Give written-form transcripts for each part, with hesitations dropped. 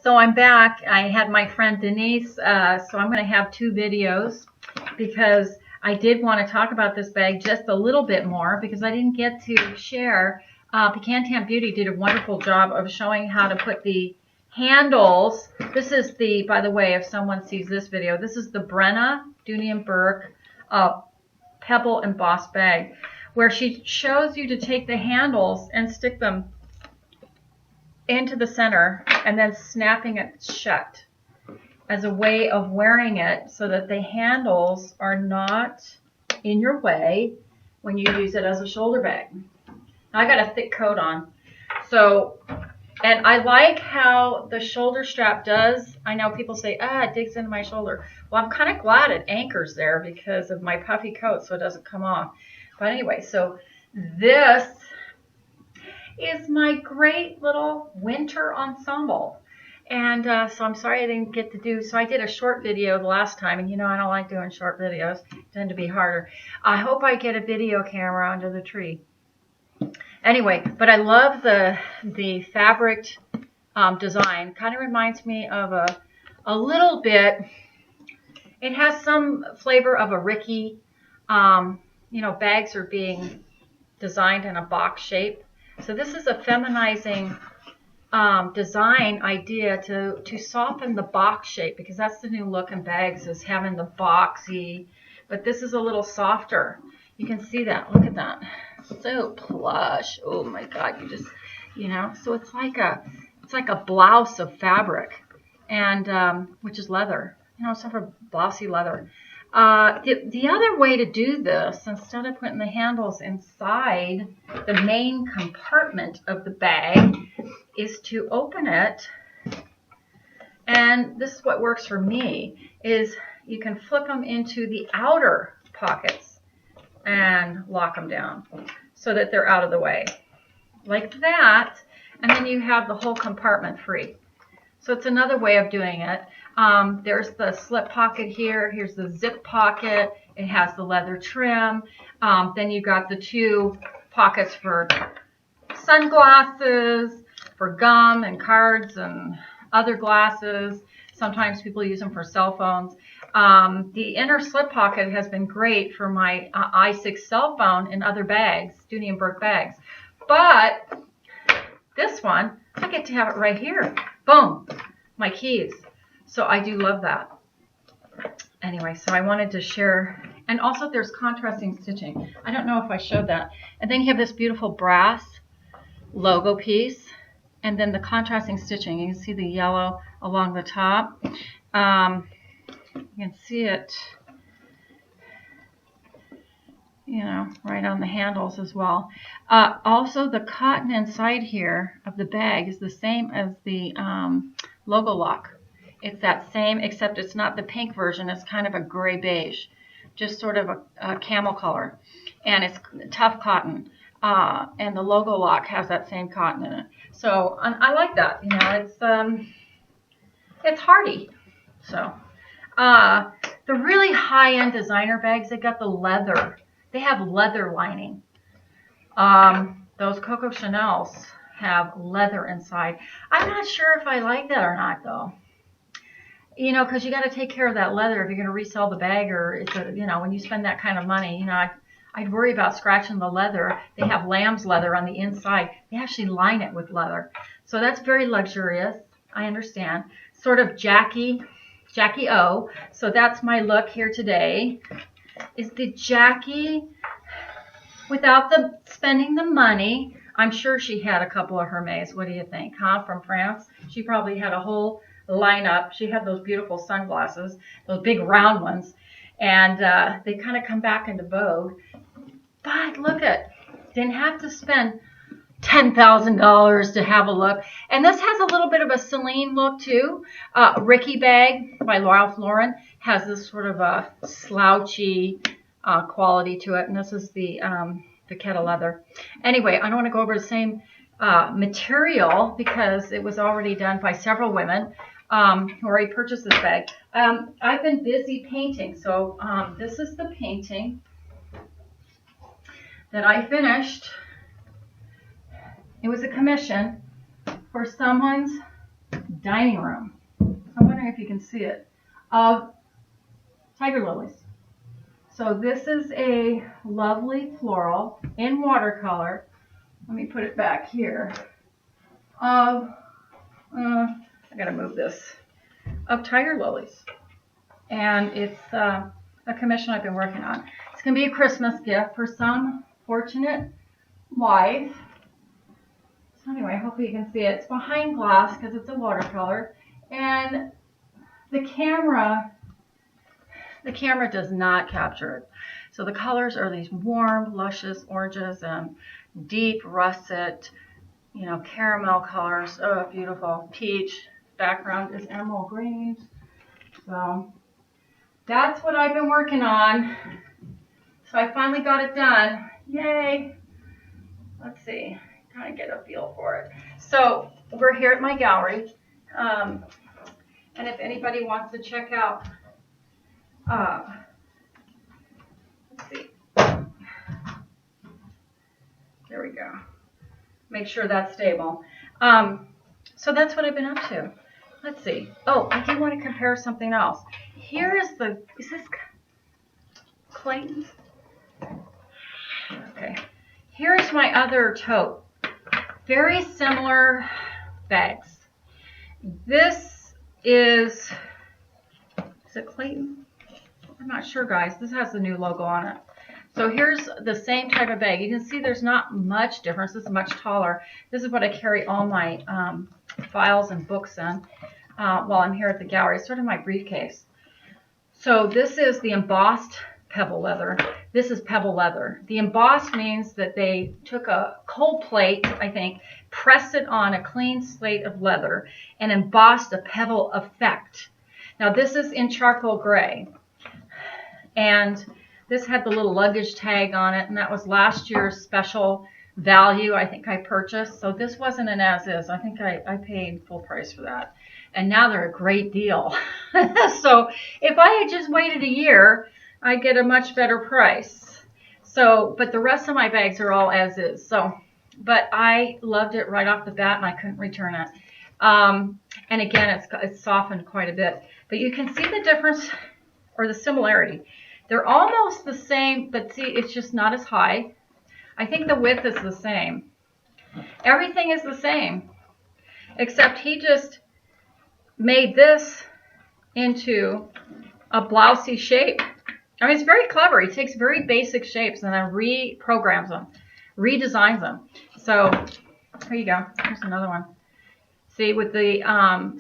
So I'm back. I had my friend Denise, so I'm going to have two videos because I did want to talk about this bag just a little bit more because I didn't get to share. Pecan Beauty did a wonderful job of showing how to put the handles. This is the, by the way, if someone sees this video, this is the Brenna Dooney and Bourke pebble embossed bag, where she shows you to take the handles and stick them into the center and then snapping it shut as a way of wearing it so that the handles are not in your way when you use it as a shoulder bag. Now, I got a thick coat on, so, and I like how the shoulder strap does. I know people say, it digs into my shoulder. Well, I'm kind of glad it anchors there because of my puffy coat so it doesn't come off. But anyway, so this is my great little winter ensemble. And so I'm sorry I didn't get to do, so I did a short video the last time, and you know I don't like doing short videos, they tend to be harder. I hope I get a video camera under the tree. Anyway, but I love the fabric design. Kind of reminds me of a little bit, it has some flavor of a Ricky. You know, bags are being designed in a box shape. So this is a feminizing design idea to soften the box shape, because that's the new look in bags, is having the boxy, but this is a little softer. You can see that. Look at that. So plush. Oh my God. You just, you know, so it's like a blouse of fabric, and which is leather. You know, it's sort of blousy leather. The other way to do this, instead of putting the handles inside the main compartment of the bag, is to open it. And this is what works for me, is you can flip them into the outer pockets and lock them down so that they're out of the way. Like that. And then you have the whole compartment free. So it's another way of doing it. There's the slip pocket here. Here's the zip pocket. It has the leather trim. Then you got the two pockets for sunglasses, for gum and cards and other glasses. Sometimes people use them for cell phones. The inner slip pocket has been great for my i6 cell phone and other bags, Dooney and Bourke bags. But this one, I get to have it right here. Boom, my keys. So I do love that. Anyway, so I wanted to share. And also there's contrasting stitching. I don't know if I showed that. And then you have this beautiful brass logo piece. And then the contrasting stitching. You can see the yellow along the top. You can see it, you know, right on the handles as well. Also, the cotton inside here of the bag is the same as the logo lock. It's that same, except it's not the pink version. It's kind of a gray beige, just sort of a camel color. And it's tough cotton. And the logo lock has that same cotton in it. So I like that. You know, it's hardy. So the really high-end designer bags, they got the leather. They have leather lining. Those Coco Chanels have leather inside. I'm not sure if I like that or not, though. You know, because you got to take care of that leather if you're going to resell the bag, or it's a, you know, when you spend that kind of money, you know, I'd worry about scratching the leather. They have lamb's leather on the inside. They actually line it with leather. So that's very luxurious. I understand. Sort of Jackie O. So that's my look here today. Is the Jackie without the spending the money. I'm sure she had a couple of Hermes. What do you think, huh? From France. She probably had a whole lineup. She had those beautiful sunglasses, those big round ones. And they kind of come back into vogue. But look at, didn't have to spend $10,000 to have a look. And this has a little bit of a Celine look too. Ricky bag by Ralph Lauren has this sort of a slouchy quality to it. And this is the kettle leather. Anyway, I don't want to go over the same material because it was already done by several women who already purchased this bag. I've been busy painting. So this is the painting that I finished. It was a commission for someone's dining room. I'm wondering if you can see it, of Tiger Lillies. So this is a lovely floral in watercolor. Let me put it back here. I gotta move this. Of Tiger Lillies. And it's a commission I've been working on. It's gonna be a Christmas gift for some fortunate wife. So anyway, hopefully you can see it. It's behind glass because it's a watercolor. And the camera does not capture it. So the colors are these warm, luscious oranges and deep russet, you know, caramel colors. Oh, beautiful. Peach. Background is emerald greens. So that's what I've been working on. So I finally got it done. Yay. Let's see. Kind of get a feel for it. So we're here at my gallery. And if anybody wants to check out, let's see. There we go. Make sure that's stable. So that's what I've been up to. Let's see. Oh, I do want to compare something else. Here is is this Clayton's? Okay. Here's my other tote. Very similar bags. This is it Clayton? I'm not sure, guys. This has the new logo on it. So here's the same type of bag. You can see there's not much difference. This is much taller. This is what I carry all my files and books in while I'm here at the gallery. It's sort of my briefcase. So this is the embossed pebble leather. This is pebble leather. The embossed means that they took a cold plate, I think, pressed it on a clean slate of leather, and embossed a pebble effect. Now this is in charcoal gray. And this had the little luggage tag on it, and that was last year's special value I think I purchased. So this wasn't an as-is. I think I paid full price for that. And now they're a great deal. So if I had just waited a year, I'd get a much better price. So, but the rest of my bags are all as-is. So, but I loved it right off the bat, and I couldn't return it. And again, it's softened quite a bit. But you can see the difference, or the similarity. They're almost the same, but see, it's just not as high. I think the width is the same. Everything is the same, except he just made this into a blousey shape. I mean, it's very clever. He takes very basic shapes and then reprograms them, redesigns them. So here you go. Here's another one. See, with the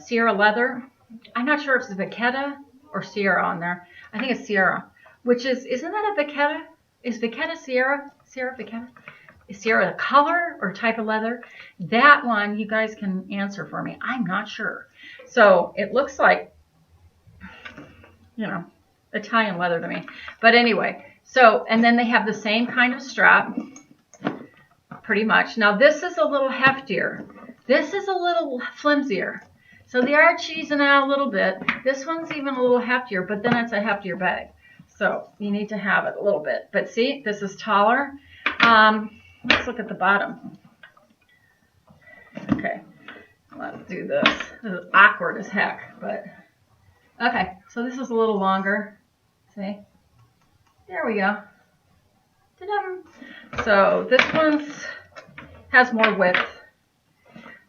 Sierra leather, I'm not sure if it's Vachetta or Sierra on there. I think it's Sierra. Which isn't that a Vachetta? Is Vachetta Sierra? Sierra Vachetta? Is Sierra a color or type of leather? That one, you guys can answer for me. I'm not sure. So it looks like, you know, Italian leather to me. But anyway, so, and then they have the same kind of strap, pretty much. Now this is a little heftier. This is a little flimsier. So they are cheesing out a little bit. This one's even a little heftier, but then it's a heftier bag. So you need to have it a little bit. But see, this is taller. Let's look at the bottom. Okay, let's do this. This is awkward as heck, but okay. So this is a little longer. See? There we go. Ta-da! So this one has more width.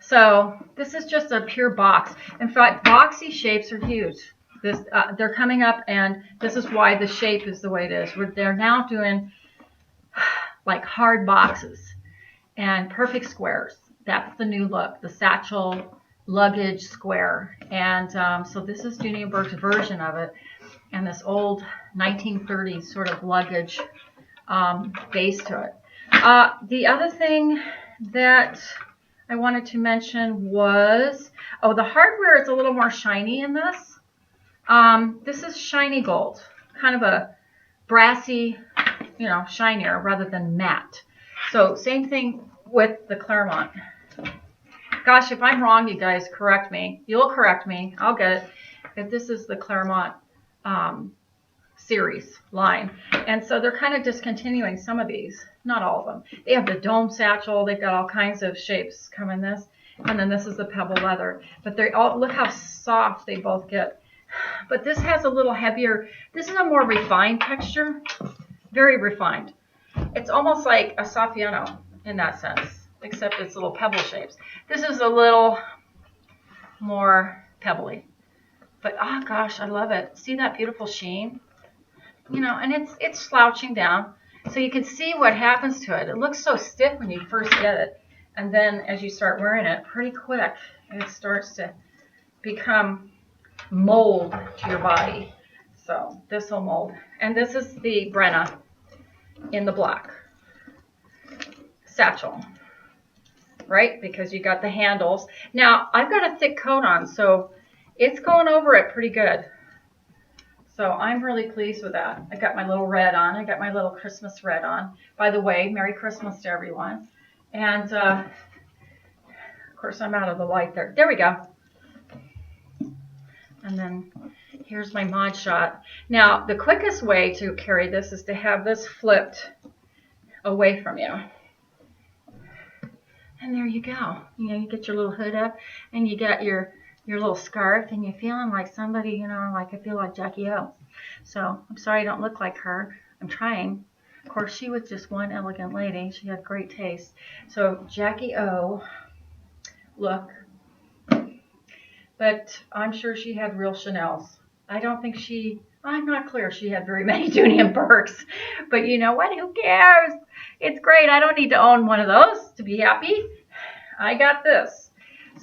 So this is just a pure box. In fact, boxy shapes are huge. They're coming up, and this is why the shape is the way it is. They're now doing like hard boxes and perfect squares. That's the new look, the satchel luggage square. And so this is Dooney and Bourke's version of it, and this old 1930s sort of luggage base to it. The other thing that I wanted to mention was, oh, the hardware is a little more shiny in this. This is shiny gold, kind of a brassy, you know, shinier rather than matte. So same thing with the Claremont. Gosh, if I'm wrong, you guys correct me. You'll correct me. I'll get it. If this is the Claremont series line. And so they're kind of discontinuing some of these, not all of them. They have the dome satchel. They've got all kinds of shapes come in this. And then this is the pebble leather. But they all, look how soft they both get. But this has a little heavier, this is a more refined texture. Very refined. It's almost like a Saffiano in that sense, except it's little pebble shapes. This is a little more pebbly. But oh gosh, I love it. See that beautiful sheen? You know, and it's slouching down. So you can see what happens to it. It looks so stiff when you first get it. And then as you start wearing it, pretty quick, it starts to become mold to your body. So this will mold. And this is the Brenna in the black satchel, right? Because you got the handles. Now, I've got a thick coat on, so it's going over it pretty good. So I'm really pleased with that. I got my little red on. I got my little Christmas red on. By the way, Merry Christmas to everyone. And, of course, I'm out of the light there. There we go. And then here's my Mod Shot. Now, the quickest way to carry this is to have this flipped away from you. And there you go. You know, you get your little hood up, and you got your little scarf, and you're feeling like somebody, you know, like I feel like Jackie O. So I'm sorry I don't look like her. I'm trying. Of course, she was just one elegant lady. She had great taste. So Jackie O look. But I'm sure she had real Chanels. I don't think I'm not clear she had very many Dooney and Bourkes. But you know what? Who cares? It's great. I don't need to own one of those to be happy. I got this.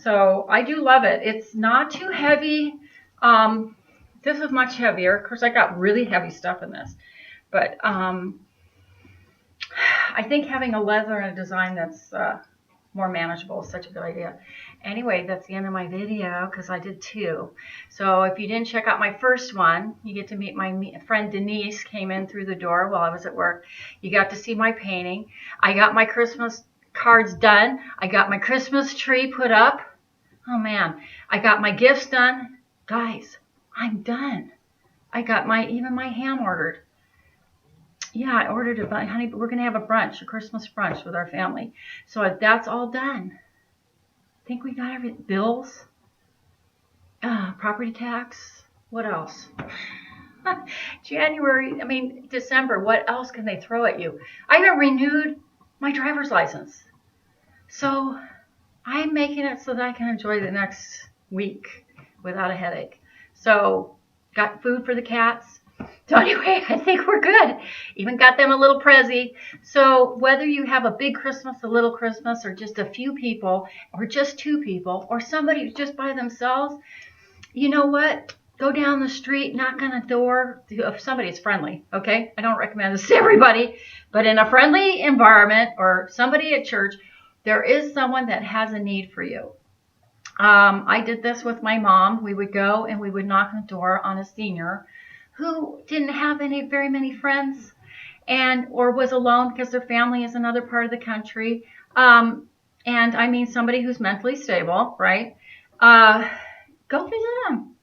So I do love it. It's not too heavy. This is much heavier. Of course, I got really heavy stuff in this. But I think having a leather and a design that's more manageable is such a good idea. Anyway, that's the end of my video because I did two. So if you didn't check out my first one, you get to meet my friend Denise came in through the door while I was at work. You got to see my painting. I got my Christmas cards done. I got my Christmas tree put up. Oh man, I got my gifts done. Guys, I'm done. I got even my ham ordered. Yeah, I ordered it, but honey, we're going to have a brunch, a Christmas brunch with our family. So that's all done. I think we got everything. Bills, property tax, what else? December, what else can they throw at you? I haven't renewed my driver's license. So I'm making it so that I can enjoy the next week without a headache. So got food for the cats. So anyway, I think we're good. Even got them a little Prezi. So whether you have a big Christmas, a little Christmas, or just a few people, or just two people, or somebody who's just by themselves, you know what? Go down the street, knock on a door. If somebody's friendly, okay? I don't recommend this to everybody, but in a friendly environment or somebody at church, there is someone that has a need for you. I did this with my mom. We would go and we would knock on the door on a senior who didn't have very many friends or was alone because their family is another part of the country. And I mean somebody who's mentally stable, right? Go visit them.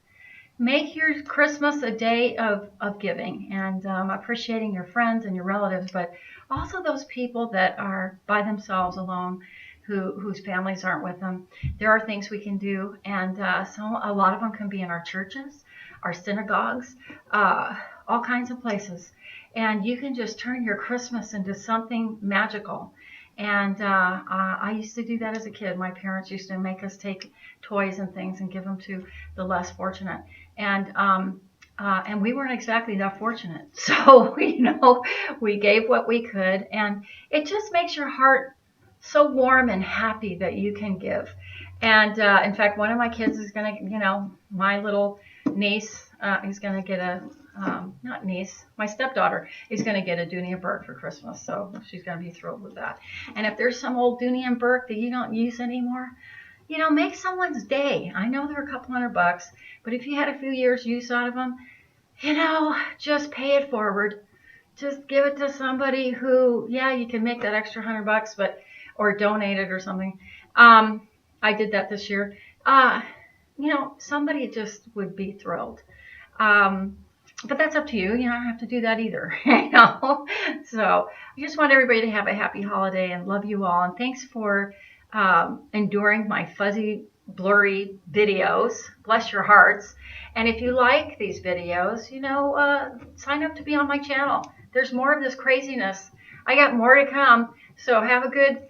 Make your Christmas a day of giving and appreciating your friends and your relatives, but also those people that are by themselves alone, whose families aren't with them. There are things we can do, and a lot of them can be in our churches, our synagogues, all kinds of places. And you can just turn your Christmas into something magical. And I used to do that as a kid. My parents used to make us take toys and things and give them to the less fortunate. And we weren't exactly that fortunate. So, we gave what we could. And it just makes your heart so warm and happy that you can give. And in fact, one of my kids is going to, my little niece is going to get not niece, my stepdaughter is going to get a Dooney and Bourke for Christmas. So she's going to be thrilled with that. And if there's some old Dooney and Bourke that you don't use anymore, make someone's day. I know they're a couple $100, but if you had a few years use out of them, just pay it forward. Just give it to somebody who, you can make that extra $100, or donate it or something. I did that this year. Somebody just would be thrilled. But that's up to you. You don't have to do that either. So I just want everybody to have a happy holiday and love you all. And thanks for enduring my fuzzy, blurry videos. Bless your hearts. And if you like these videos, sign up to be on my channel. There's more of this craziness. I got more to come. So have a good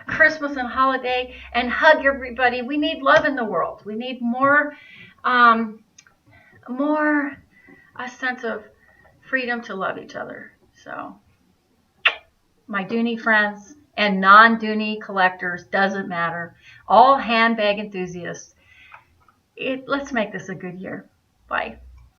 Christmas and holiday, and hug everybody. We need love in the world. We need more a sense of freedom to love each other. So my Dooney friends and non-Dooney collectors, doesn't matter. All handbag enthusiasts. Let's make this a good year. Bye.